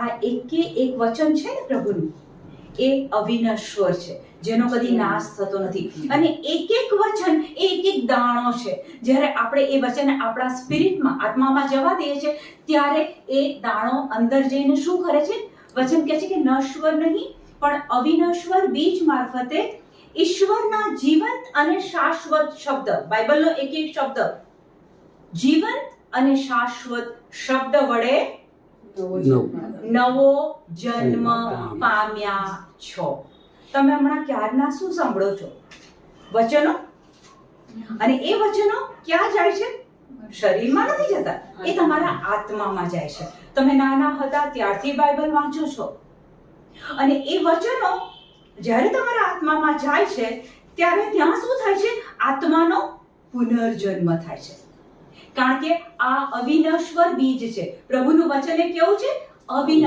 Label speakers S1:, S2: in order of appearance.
S1: આ એકે એક વચન છે ને પ્રભુનું, એ અવિનશ્વર છે, જેનો કદી નાશ થતો નથી. અને એક એક વચન એ એક એક દાણો છે. જ્યારે આપણે એ વચન આપણા સ્પિરિટમાં, આત્મામાં જવા દઈએ છીએ, ત્યારે એ દાણો અંદર જઈને શું કરે છે? વચન કહે છે કે નશ્વર નહીં પણ અવિનશ્વર બીજ મારફતે ઈશ્વરના જીવંત અને શાશ્વત શબ્દ, બાઇબલનો એક એક શબ્દ જીવંત અને શાશ્વત શબ્દ વડે નવો જન્મ પામ્યા છો. તમે હમણાં ક્યારના શું સાંભળો છો? વચનો. અને એ વચનો ક્યાં જાય છે? શરીરમાં નથી જતા, એ તમારા આત્મામાં જાય છે. તમે નાના હતા ત્યારથી બાઇબલ વાંચો છો, અને એ વચનો જ્યારે તમારા આત્મામાં જાય છે ત્યારે ત્યાં શું થાય છે? આત્માનો પુનર્જન્મ થાય છે. કારણ કે આ અવિનશ્વર બીજ છે. પ્રભુનું વચન એ કેવું છે? અવિનશ્વર.